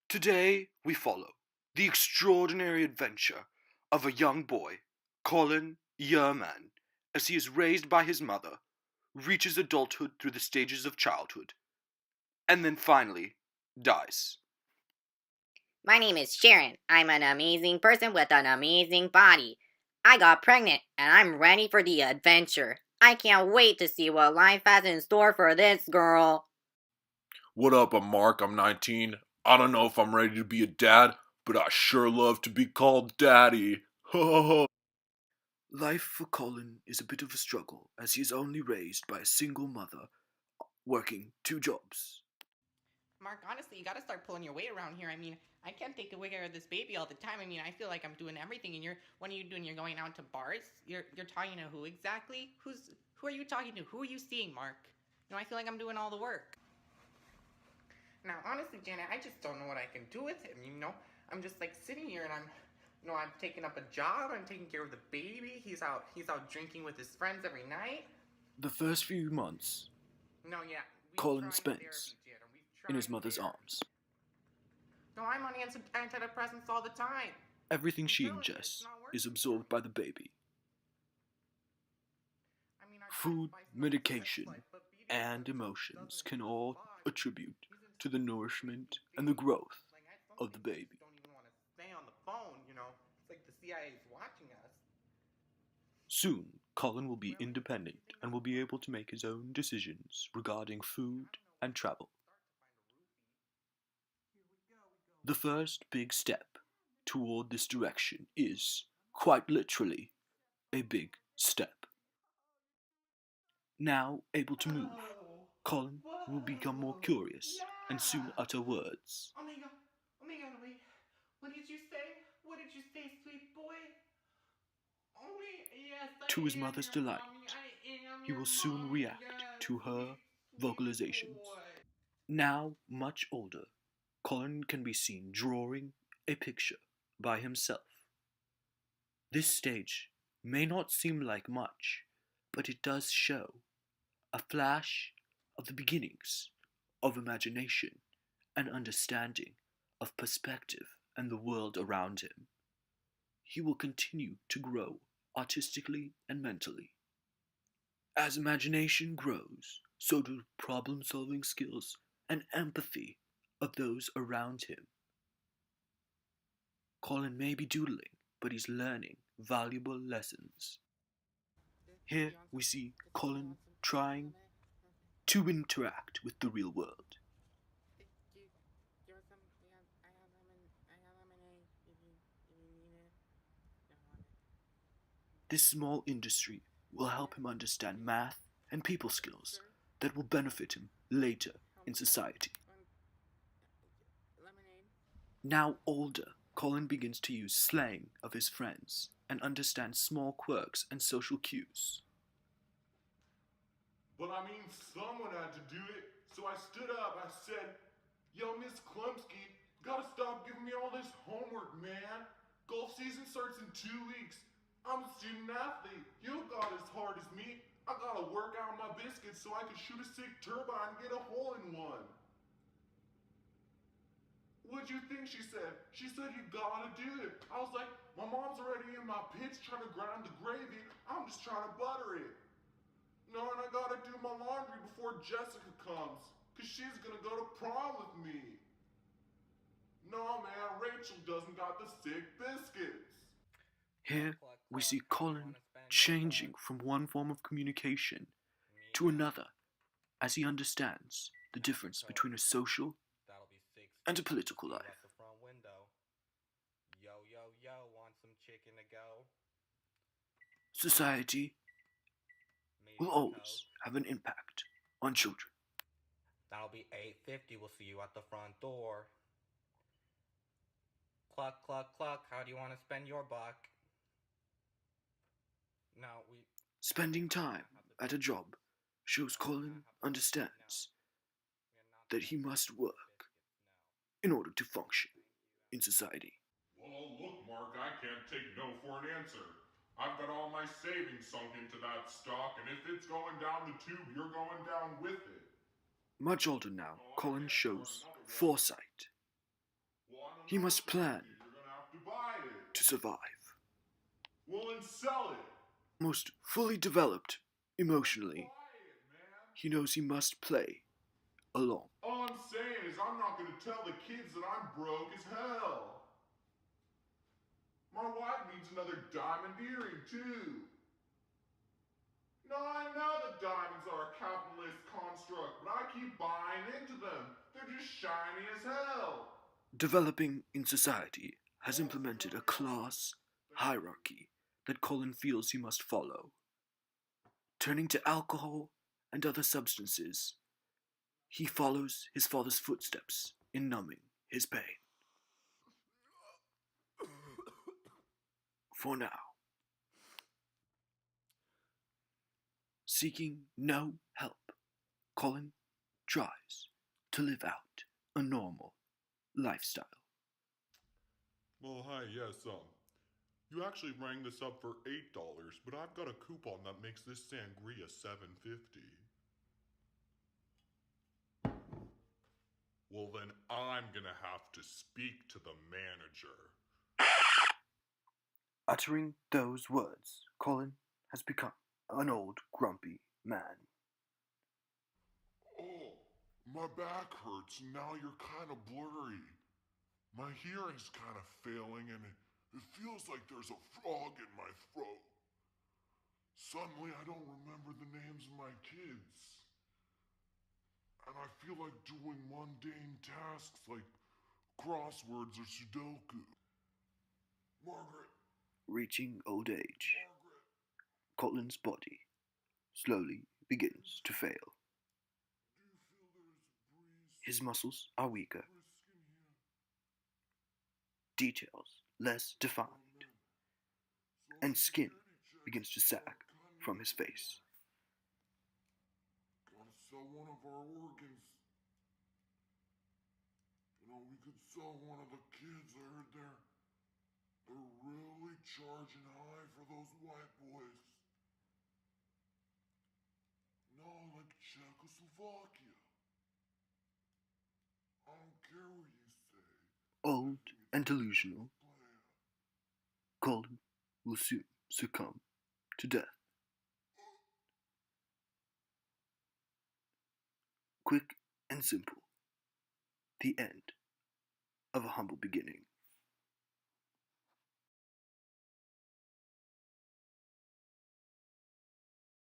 Today we follow the extraordinary adventure of a young boy, Colin Yurman, as he is raised by his mother, reaches adulthood through the stages of childhood, and then finally dies. My name is Sharon. I'm an amazing person with an amazing body. I got pregnant and I'm ready for the adventure. I can't wait to see what life has in store for this girl. What up? I'm Mark. I'm 19. I don't know if I'm ready to be a dad, but I sure love to be called daddy. Life for Colin is a bit of a struggle as he is only raised by a single mother, working two jobs. Mark, honestly, you gotta start pulling your weight around here. I can't take away care of this baby all the time. I feel like I'm doing everything, and what are you doing? You're going out to bars. You're talking to who exactly? Who are you talking to? Who are you seeing, Mark? I feel like I'm doing all the work. Now, honestly, Janet, I just don't know what I can do with him. I'm just like sitting here, and I'm taking up a job. I'm taking care of the baby. He's out drinking with his friends every night. The first few months, No, yeah, we've Colin tried spends therapy, Janet. We've in his tried mother's therapy. arms. No, I'm on antidepressants all the time. Everything I'm she telling you, it's ingests not is working for absorbed me. by the baby. I've tried to Food, buy stuff for sex medication, life, but feeding him and just emotions doesn't can all budge. attribute He's in to such the a creepy nourishment and the phase. growth Like at some of the things I baby. just don't even want to stay on the phone. It's like the CIA is watching us. Soon, Colin will be Really? You independent think and that's will be smart? able to make his own decisions regarding I food don't know. and Where do travel. I start to find a roofie? Here we go. The first big step toward this direction is, quite literally, a big step. Now able to move, Whoa! Colin will become more Whoa! curious and soon Yeah! utter words. Oh my god! Oh my god! Wait! What did you say? What did you say, sweet boy? Oh me! Yes, To his I am mother's your mommy. delight, I am he your will soon mommy. react Yes, to her sweet, sweet vocalizations. boy. Now much older, Colin can be seen drawing a picture by himself. This stage may not seem like much, but it does show a flash of the beginnings of imagination and understanding of perspective and the world around him. He will continue to grow artistically and mentally. As imagination grows, so do problem solving skills and empathy of those around him. Colin may be doodling, but he's learning valuable lessons. Here You want we some? see Does somebody Colin want some trying lemonade? to interact with the real world. Do you want some? I have lemon. I have lemonade. If you need it. Don't want it. This small industry will help him understand math and people skills Sure. that will benefit him later How in much? society. Lemonade. Now older, Colin begins to use slang of his friends and understands small quirks and social cues. But I mean, someone had to do it, so I stood up. I said, "Yo, Miss Klumpsky, gotta stop giving me all this homework, man. Golf season starts in 2 weeks. I'm a student athlete. You got as hard as me. I gotta work out my biscuits so I can shoot a sick turbine and get a hole in one." What'd you think she said? She said you gotta do it. I was like, my mom's already in my pits trying to grind the gravy. I'm just trying to butter it. No, and I gotta do my laundry before Jessica comes, cause she's gonna go to prom with me. No, man, Rachel doesn't got the sick biscuits. Cluck, Here cluck, we cluck. see How do you Colin want to spend your buck? changing from one form of communication to Yeah. another as he understands the difference So between a social that'll be six and a fifty. political See you at life. the front window. Yo, yo, yo. Want some chicken to go? Society will Maybe a always coke. have an impact on children. That'll be 850. We'll see you at the front door. Cluck, cluck, cluck. How do you want to spend your buck? No, Spending we time don't have the at a biscuits. job shows No, we do not Colin have the biscuits. No, understands we are not that he spending must time with the work biscuits. No. in order to function Thank you. in society. Well, look, Mark, I can't take no for an answer. I've got all my savings sunk into that stock, and if it's going down the tube, you're going down with it. Much older now, Oh, I Colin can't start shows another one. foresight. He must plan You're gonna have to buy it. to survive. Well, then sell it. Most fully developed emotionally, Buy it, man. he knows he must play along. All I'm saying is I'm not gonna tell the kids that I'm broke as hell. My wife needs another diamond earring too. No, I know that diamonds are a capitalist construct, but I keep buying into them. They're just shiny as hell. Developing in society has implemented a class hierarchy that Colin feels he must follow. Turning to alcohol and other substances, he follows his father's footsteps in numbing his pain. For now. Seeking no help, Colin tries to live out a normal lifestyle. Well, hi, yes, you actually rang this up for $8, but I've got a coupon that makes this sangria $7.50. Well, then I'm gonna have to speak to the manager. Uttering those words, Colin has become an old grumpy man. Oh, my back hurts, and now you're kind of blurry. My hearing's kind of failing, and it feels like there's a frog in my throat. Suddenly, I don't remember the names of my kids. And I feel like doing mundane tasks like crosswords or Sudoku. Margaret, Reaching old age, Margaret. Colin's body slowly begins to fail. Do you feel there's a breeze? His muscles are weaker, Brisk in here. details less defined, and skin begins to sag from his face. Gotta sell one of our organs. You know, we could sell one of the kids. I heard they're really charging high for those white boys. No, like Czechoslovakia. I don't care what you say. Old and delusional, Colin will soon succumb to death. Quick and simple, the end of a humble beginning.